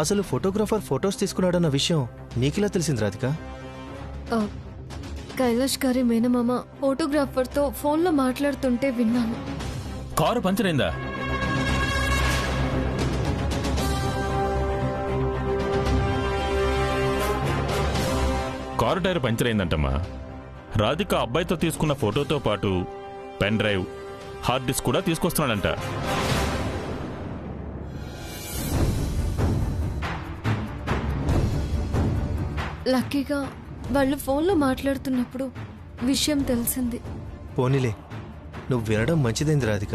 అసలు photographer photos తీసుకున్నాడన్న విషయం నీకెలా తెలిసింది రాధిక? కైలాష్ గారి మేనమామ ఫోటోగ్రాఫర్తో ఫోన్లో మాట్లాడుతుంటే విన్నాను. కారు పంచర్ అయిందా? కారు టైర్ పంచర్ అయిందంటమ్మా. రాధిక అబ్బాయితో తీసుకున్న ఫోటోతో పాటు పెన్ డ్రైవ్, హార్డ్ డిస్క్ కూడా తీసుకొస్తున్నాడంట. లక్కీగా వాళ్ళు ఫోన్లో మాట్లాడుతున్నప్పుడు విషయం తెలిసింది. పోనీలే, నువ్వు వినడం మంచిదైంది రాధిక.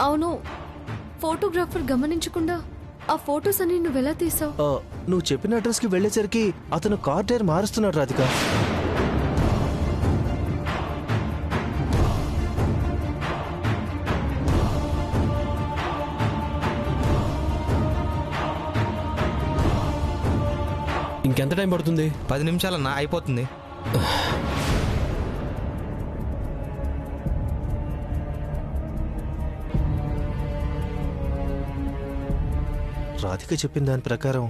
అవును, ఫోటోగ్రాఫర్ గమనించకుండా ఆ ఫోటోస్ అన్ని నువ్వెలా తీసావు? నువ్వు చెప్పిన అడ్రస్కి వెళ్లేసరికి అతను కార్ టైర్ మారుస్తున్నాడు రాధిక. ఇంకెంత టైం పడుతుంది? 10 నిమిషాలన్నా అయిపోతుంది. రాధిక చెప్పిన దాని ప్రకారం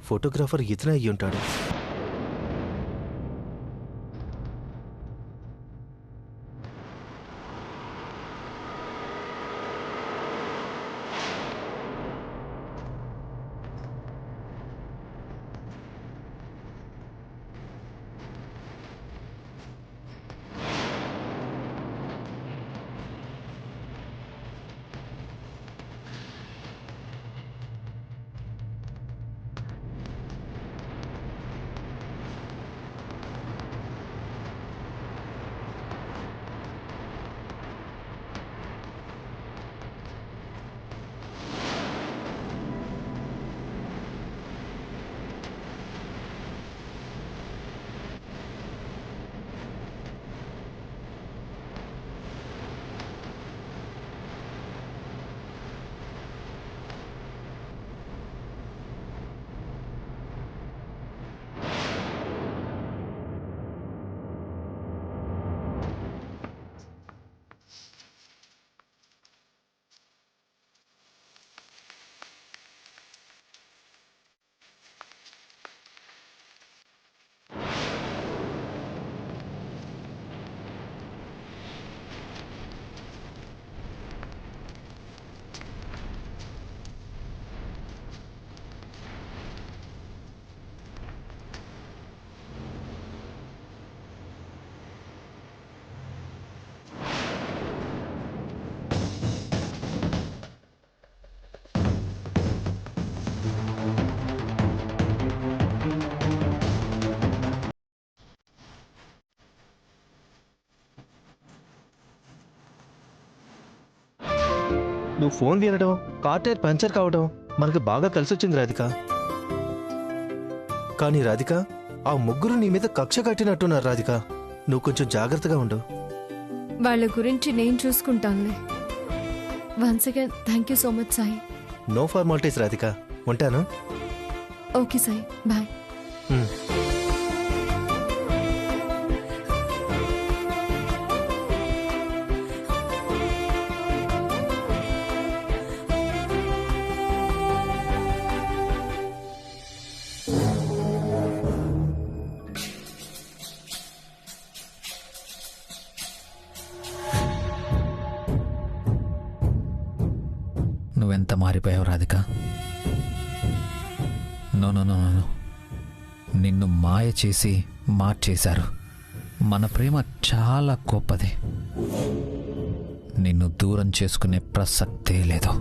ఫోటోగ్రాఫర్ ఇతనే అయ్యి ఉంటాడు. నువ్వు ఫోన్ వినడం, కార్ టైర్ పంచర్ కావడం మనకు బాగా కలిసొచ్చింది రాధిక. కానీ రాధిక, ఆ ముగ్గురు నీ మీద కక్ష కట్టినట్టున్నారు రాధిక. నువ్వు కొంచెం జాగ్రత్తగా ఉండు. వాళ్ళ గురించి నేను చూసుకుంటానులే. Once again thank you so much Sai. No formalities Radhika. ఉంటాను. Okay Sai, bye. నువ్వెంత మారిపోయావు Radhika. No no no no, నిన్ను మాయ చేసి మార్చేశారు. మన ప్రేమ చాలా గొప్పది. నిన్ను దూరం చేసుకునే ప్రసక్తే లేదు.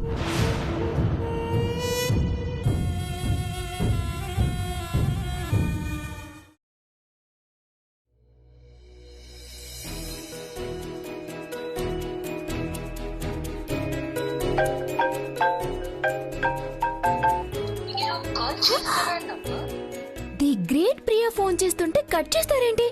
ది గ్రేట్ ప్రియా ఫోన్ చేస్తుంటే కట్ చేస్తారేంటి?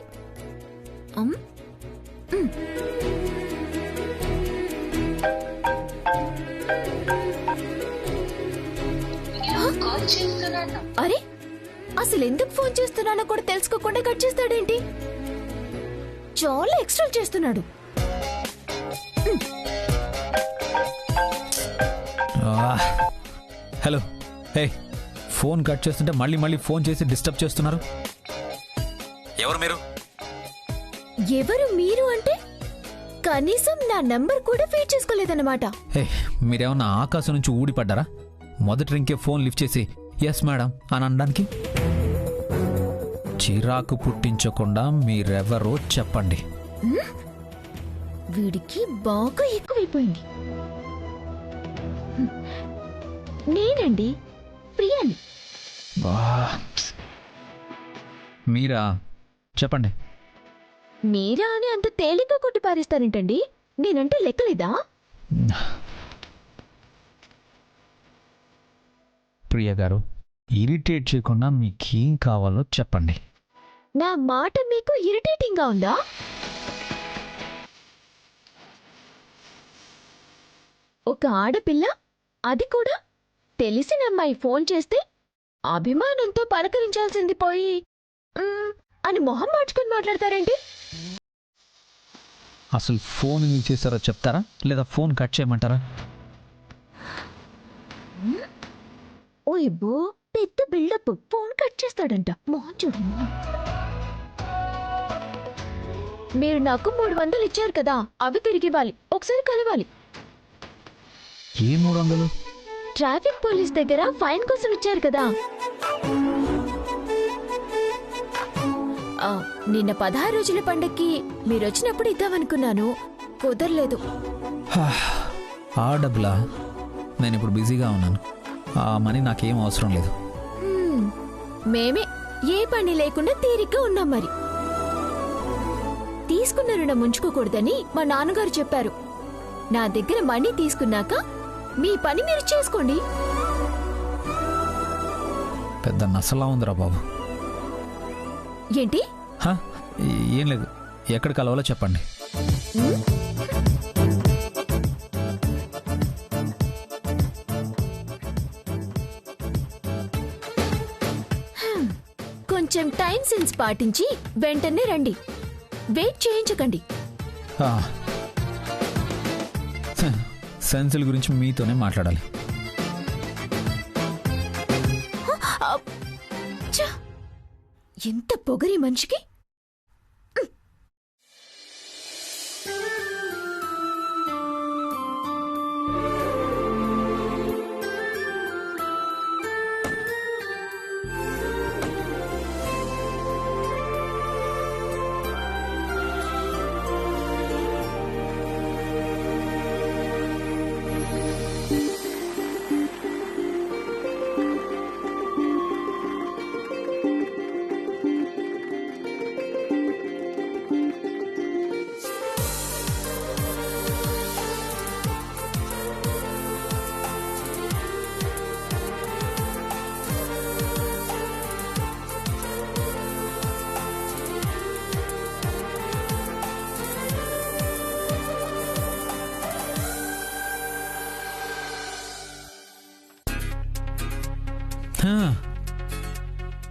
అరే, అసలు ఎందుకు ఫోన్ చేస్తున్నానో కూడా తెలుసుకోకుండా కట్ చేస్తాడేంటి? చాలా ఎక్స్ట్రా చేస్తున్నాడు. హలో, హే, ఫోన్ కట్ చేస్తుంటే మళ్ళీ మళ్ళీ ఫోన్ చేసి డిస్టర్బ్ చేస్తున్నారు. ఎవరు మీరు? ఎవరు మీరు అంటే కనీసం నా నంబర్ కూడా ఫీడ్ చేసుకోలేదన్నమాట. హే, మీరేమన్నా ఆకాశం నుంచి ఊడిపడ్డారా? మొదటి రింకే ఫోన్ లిఫ్ట్ చేసి ఎస్ మేడం అని అనడానికి. చిరాకు పుట్టించకుండా మీరెవరో చెప్పండి. వీడికి బాగా ఎక్కువైపోయింది. నేనండి, ప్రియాని. మీరా? చెప్పండి. మీరా అని అంత తేలిగ్గా కొట్టి పారేస్తారేంటండి? నేనంటే లెక్కలేదా? ప్రియ గారు, ఇరిటేట్ చేయకుండా మీకేం కావాలో చెప్పండి. నా మాట మీకు ఇరిటేటింగ్ గా ఉందా? ఒక ఆడపిల్ల, అది కూడా తెలిసిన అమ్మాయి ఫోన్ చేస్తే అభిమానంతో పలకరించాల్సింది పోయి అని మొహం మార్చుకొని మాట్లాడతారేంటి? అసలు ఫోన్ ఎందుకు చేశారో చెప్తారా, లేదా ఫోన్ కట్ చేయమంటారా? ఓ ఇబ్బో, పెద్ద బిల్డప్. ఫోన్ కట్ చేస్తాడంట. మొహం చూడు. మీరు నాకు 300 ఇచ్చారు కదా, అవి తిరిగి ఇవ్వాలి. ఒకసారి కలవాలి. ఏ 300? ట్రాఫిక్ పోలీస్ దగ్గర ఫైన్ కోసం ఇచ్చారు కదా. నిన్న 16 రోజుల పండక్కి మీరొచ్చినప్పుడు ఇద్దామనుకున్నాను, కుదరలేదు. ఆ డబ్బులా? నేను ఇప్పుడు బిజీగా ఉన్నాను. ఆ మనీ నాకేం అవసరం లేదు. మేమే ఏ పని లేకుండా తీరిగ్గా ఉన్నాం. మరి తీసుకున్న రుణం ఉంచుకోకూడదని మా నాన్నగారు చెప్పారు. నా దగ్గర మనీ తీసుకున్నాక మీ పని మీరు చేసుకోండి. పెద్ద నసలా ఉందిరా బాబు. ఏంటి? ఏం లేదు, ఎక్కడ కలవాలో చెప్పండి. కొంచెం టైం సెన్స్ పాటించి వెంటనే రండి. వెయిట్ చేయించకండి. సెన్సుల గురించి మీతోనే మాట్లాడాలి. ఎంత పొగరి మనిషికి.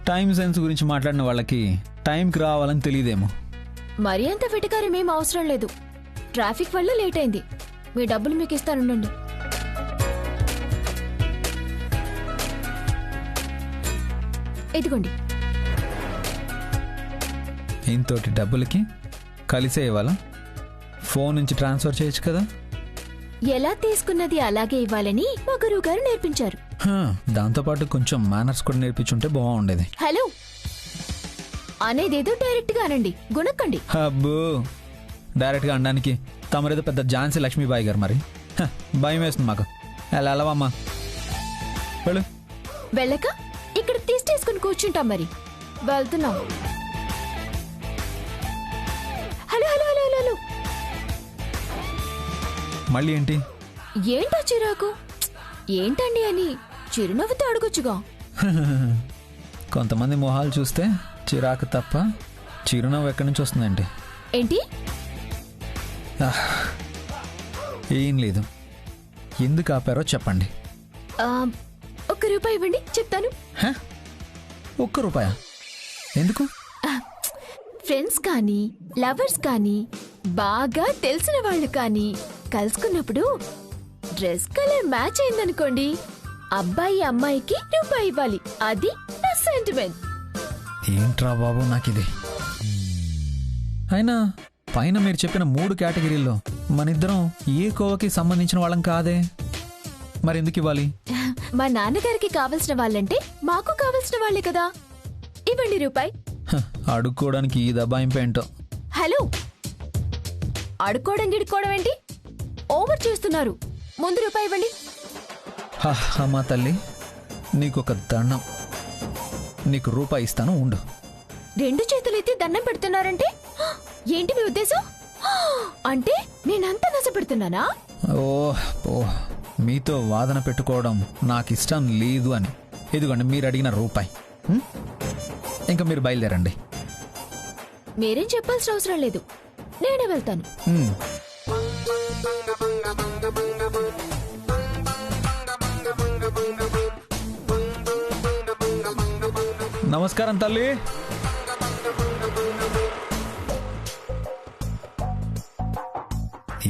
టైం సెన్స్ గురించి మాట్లాడిన వాళ్ళకి టైంకి రావాలని తెలియదేమో. మరి అంత వెటకారం ఏం అవసరం లేదు. ట్రాఫిక్ వల్ల లేట్ అయింది. మీ డబ్బులు మీకు ఇస్తానుండండి. ఇదిగోండి. ఇంతోటి డబ్బులకి కలిసే ఇవ్వాలా? ఫోన్ నుంచి ట్రాన్స్ఫర్ చేయొచ్చు కదా. ఎలా తీసుకున్నది అలాగే ఇవ్వాలని మా గురువు గారు నేర్పించారు. దాంతోపాటు కొంచెం మేనర్స్ కూడా నేర్పించుంటే బాగుండేది. హలో అనేదేదో డైరెక్ట్ గా అనండి, గుణక్కండి. అబ్బో, డైరెక్ట్ గా అనడానికి తమరేదో పెద్ద ఝాన్సీ లక్ష్మీబాయి గారు. మరి భయం వేస్తుంది మాకు. ఎలా వెళ్ళవమ్మా, వెళ్ళు. వెళ్ళక ఇక్కడ తీసుకొని కూర్చుంటాం. మరి వెళ్తున్నాం. Hello hello hello hello. మళ్ళీ ఏంటి? ఏంటో చిరాకు? ఏంటండి అని చిరునవ్వుతో అడగొచ్చుగా. కొంతమంది మొహాలు చూస్తే చిరాకు తప్ప చిరునవ్వు ఎక్కడి నుంచి వస్తుందండి? ఏంటి? ఏం లేదు, ఎందుకు ఆపారో చెప్పండి. ₹1 ఇవ్వండి, చెప్తాను. ₹1? ఎందుకు? ఫ్రెండ్స్ కానీ లవర్స్ కానీ బాగా తెలిసిన వాళ్ళు కానీ కలుసుకున్నప్పుడు డ్రెస్ కలర్ మ్యాచ్ అయిందనుకోండి, అబ్బాయి అమ్మాయికి రూపాయి ఇవ్వాలి. అది నా సెంటిమెంట్. ఏంట్రా బాబు నాకిది. అయినా పైన మీరు చెప్పిన 3 కేటగిరీల్లో మనిద్దరం ఏ కోవకి సంబంధించిన వాళ్ళం కాదే. మరెందుకు ఇవ్వాలి? మా నాన్నగారికి కావలసిన వాళ్ళంటే మాకు కావలసిన వాళ్ళే కదా. ఇవ్వండి రూపాయి. అడుక్కోవడానికి ఈ దబాయింపు ఏంటో. హలో, అడుక్కోవడం గిడుకోవడం ఏంటి? ఓవర్ చేస్తున్నారు. ముందు రూపాయి ఇవ్వండి. అమ్మా తల్లి, నీకొక దండం. నీకు రూపాయి ఇస్తాను, ఉండు. 2 చేతులెత్తి దండం పెడుతున్నారంటే ఏంటి మీ ఉద్దేశం? అంటే నేనంత నశపెడుతున్నానా? ఓ మీతో వాదన పెట్టుకోవడం నాకిష్టం లేదు అని. ఇదిగోండి మీరు అడిగిన రూపాయి. ఇంకా మీరు బయలుదేరండి. మీరేం చెప్పాల్సిన అవసరం లేదు, నేనే వెళ్తాను. నమస్కారం తల్లి.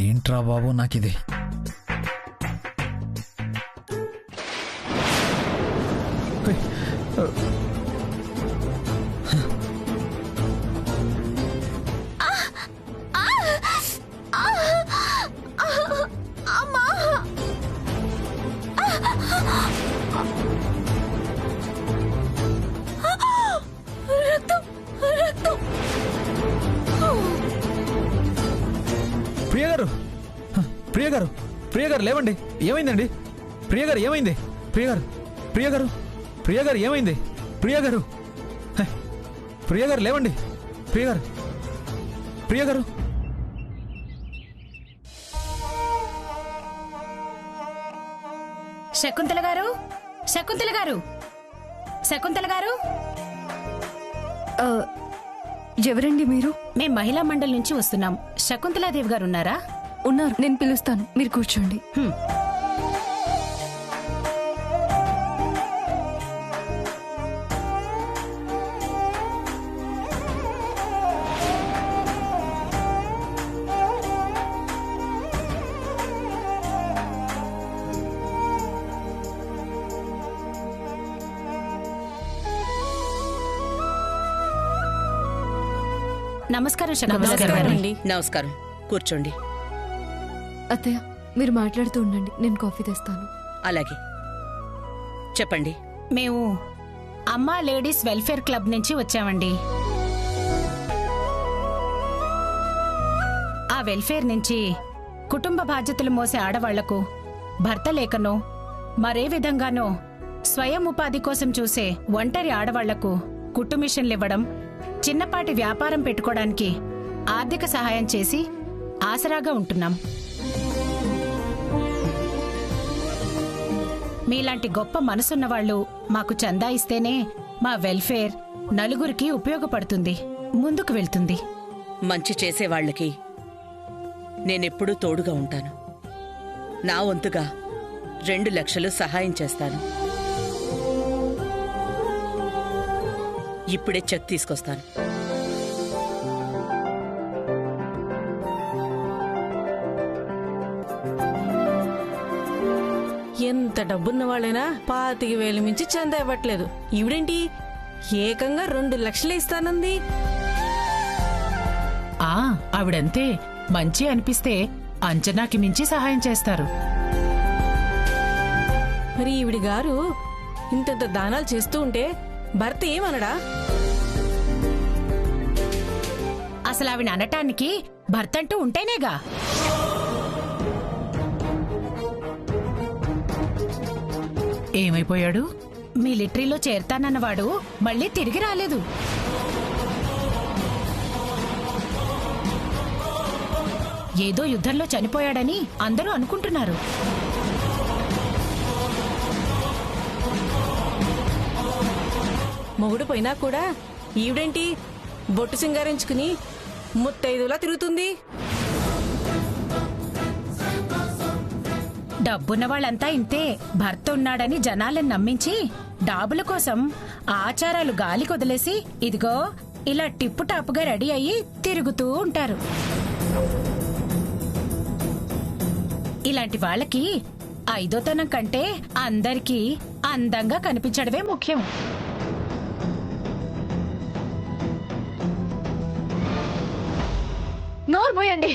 ఏంట్రా బాబు నాకిది. ప్రియ గారు లేవండి. ఏమైందండి? ప్రియ గారు ఏమైంది? ప్రియ గారు ఏమైంది? ప్రియ గారు లేవండి. ప్రియ గారు శకుంతల గారు ఎవరండి మీరు? మేం మహిళా మండలి నుంచి వస్తున్నాం. శకుంతలాదేవి గారు ఉన్నారా? ఉన్నారు, నేను పిలుస్తాను, మీరు కూర్చోండి. నమస్కారం శకుంతల గారు. నమస్కారం, కూర్చోండి. అత్తయ్య, మీరు మాట్లాడుతూ ఉండండి, నేను కాఫీ తెస్తాను. అలాగే, చెప్పండి. మేము అమ్మా లేడీస్ వెల్ఫేర్ క్లబ్ నుంచి వచ్చామండి. ఆ వెల్ఫేర్ నుంచి కుటుంబ బాధ్యతలు మోసే ఆడవాళ్లకు భర్త లేకనో మరే విధంగానో స్వయం ఉపాధి కోసం చూసే ఒంటరి ఆడవాళ్లకు కుట్టు మిషన్లివ్వడం, చిన్నపాటి వ్యాపారం పెట్టుకోవడానికి ఆర్థిక సహాయం చేసి ఆసరాగా ఉంటున్నాం. మీలాంటి గొప్ప మనసున్నవాళ్లు మాకు చందా ఇస్తేనే మా వెల్ఫేర్ నలుగురికి ఉపయోగపడుతుంది, ముందుకు వెళ్తుంది. మంచి చేసేవాళ్లకి నేనెప్పుడూ తోడుగా ఉంటాను. నా వంతుగా 2 లక్షలు సహాయం చేస్తాను. ఇప్పుడే చెక్ తీసుకొస్తాను. ఎంత డబ్బున్న వాళ్ళైనా 25,000 మించి చందా ఇవ్వట్లేదు. ఈవిడేంటి ఏకంగా 2 లక్షలు ఇస్తానంది? ఆవిడంతే, మంచి అనిపిస్తే అంచనాకి మించి సహాయం చేస్తారు. మరి ఈవిడి గారు ఇంత దానాలు చేస్తూ ఉంటే భర్త ఏమనడా? అసలు ఆవిడ అనటానికి భర్తంటూ ఉంటేనేగా. ఏమైపోయాడు? మిలిటరీలో చేరతానన్నవాడు మళ్ళీ తిరిగి రాలేదు. ఏదో యుద్ధంలో చనిపోయాడని అందరూ అనుకుంటున్నారు. మొగుడు పోయినా కూడా ఈవిడేంటి బొట్టు సింగారించుకుని ముత్తైదులా తిరుగుతుంది? డబ్బున్న వాళ్ళంతా ఇంతే. భర్త ఉన్నాడని జనాలను నమ్మించి డాబుల కోసం ఆచారాలు గాలి కొదిలేసి ఇదిగో ఇలా టిప్పు టాపుగా రెడీ అయ్యి తిరుగుతూ ఉంటారు. ఇలాంటి వాళ్ళకి ఐదోతనం కంటే అందరికీ అందంగా కనిపించడమే ముఖ్యం. నోరు పోయండి.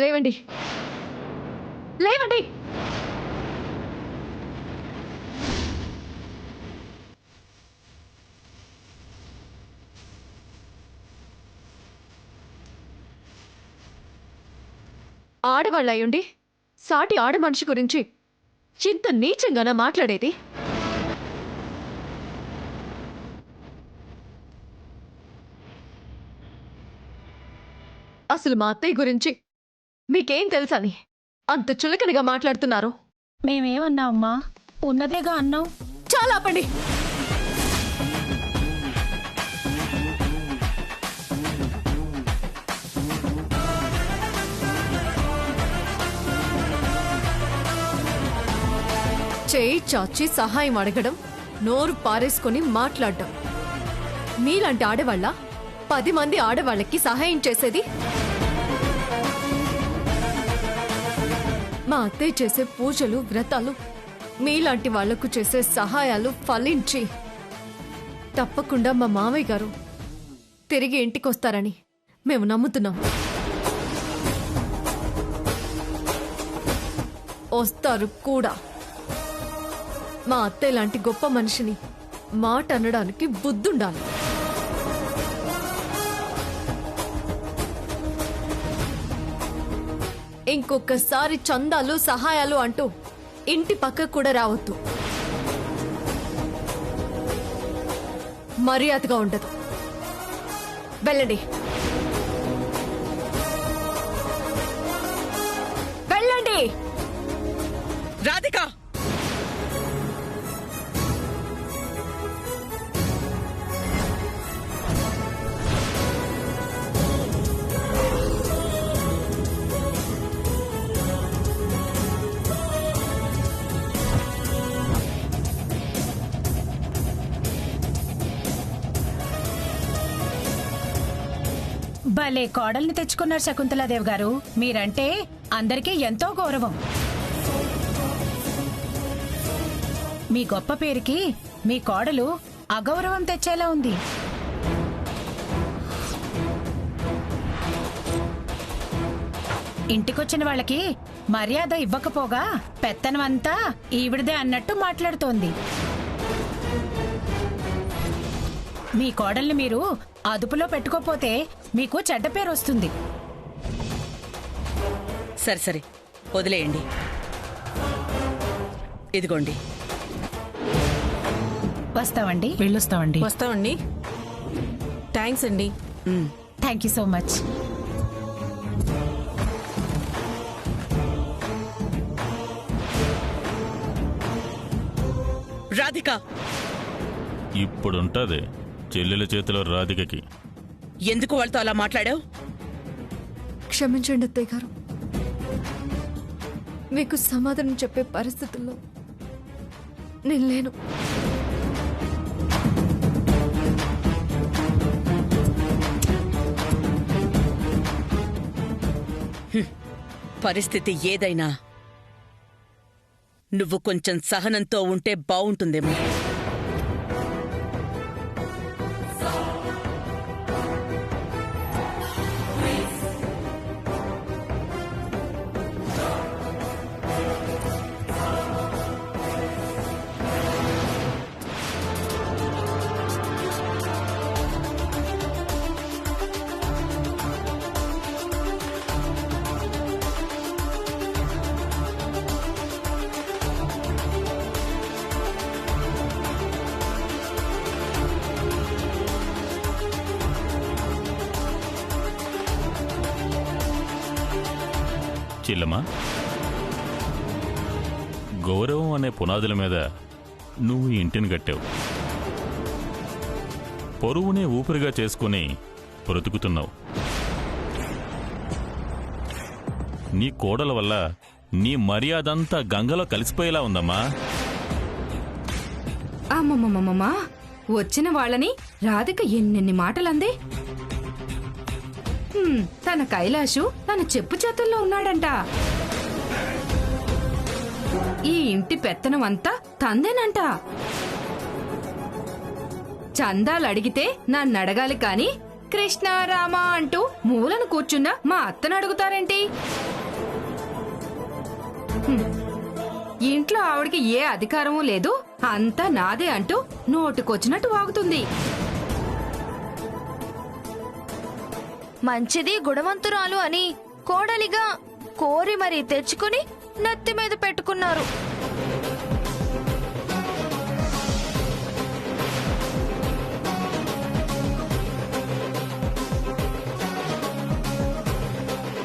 లేవండి, లేవండి. ఆడవాళ్ళు అయ్యుండి సాటి ఆడ మనిషి గురించి ఇంత నీచంగానా మాట్లాడేది? అసలు మా అత్తయ్య గురించి మీకేం తెలుసని అంత చులకనగా మాట్లాడుతున్నారు? మేమేమన్నా అమ్మా, ఉన్నదేగా అన్నాం. చాలా ఆపండి. చేయి చాచి సహాయం అడగడం, నోరు పారేసుకొని మాట్లాడడం. మీలాంటి ఆడవాళ్ళ 10 మంది ఆడవాళ్ళకి సహాయం చేసేది? మా అత్తయ్య చేసే పూజలు వ్రతాలు మీలాంటి వాళ్లకు చేసే సహాయాలు ఫలించి తప్పకుండా మా మావయ్య గారు తిరిగి ఇంటికొస్తారని మేము నమ్ముతున్నాం. వస్తారు కూడా. మా అత్తయ్య లాంటి గొప్ప మనిషిని మాట అనడానికి బుద్ధుండాలి. ఇంకొకసారి చందాలు సహాయాలు అంటూ ఇంటి పక్క కూడా రావద్దు. మర్యాదగా ఉండదు. వెళ్ళండి, వెళ్ళండి. రాధిక, భలే కోడల్ని తెచ్చుకున్నారు శకుంతలాదేవి గారు. మీరంటే అందరికీ ఎంతో గౌరవం. మీ గొప్ప పేరుకి మీ కోడలు అగౌరవం తెచ్చేలా ఉంది. ఇంటికొచ్చిన వాళ్ళకి మర్యాద ఇవ్వకపోగా పెత్తనమంతా ఈవిడదే అన్నట్టు మాట్లాడుతోంది. మీ కోడల్ని మీరు అదుపులో పెట్టుకోపోతే మీకు చెడ్డ పేరు వస్తుంది. సరే సరే వదిలేయండి. ఇదిగోండి. వస్తామండి, వెళ్ళొస్తామండి. వస్తామండి. థ్యాంక్స్ అండి. Thank you so much. Radhika, ఇప్పుడుంటది చెల్లెల చేతిలో రాధికకి. ఎందుకు వాళ్ళతో అలా మాట్లాడావు? క్షమించండి అత్తయ్య గారు. మీకు సమాధానం చెప్పే పరిస్థితుల్లో నేను లేను. పరిస్థితి ఏదైనా నువ్వు కొంచెం సహనంతో ఉంటే బావుంటుందేమో. చెల్లెమ్మా, గౌరవం అనే పునాదుల మీద నువ్వు ఇంటిని కట్టావు. పొరువునే ఊపిరిగా చేసుకుని బ్రతుకుతున్నావు. నీ కోడల వల్ల నీ మర్యాదంతా గంగలో కలిసిపోయేలా ఉందమ్మా. అమ్మమ్మమ్మమ్మా వచ్చిన వాళ్ళని రాధిక ఎన్నెన్ని మాటలంది. తన కైలాషు తన చెప్పు చేతుల్లో ఉన్నాడంట. ఈ ఇంటి పెత్తనం అంతా తందేనంట. చందాలు అడిగితే నన్ను అడగాలి కాని కృష్ణారామా అంటూ మూలను కూర్చున్న మా అత్తను అడుగుతారేంటి? ఇంట్లో ఆవిడికి ఏ అధికారమూ లేదు, అంతా నాదే అంటూ నోటుకొచ్చినట్టు వాగుతుంది. మంచిది గుణవంతురాలు అని కోడలిగా కోరి మరీ తెచ్చుకుని నెత్తి మీద పెట్టుకున్నారు.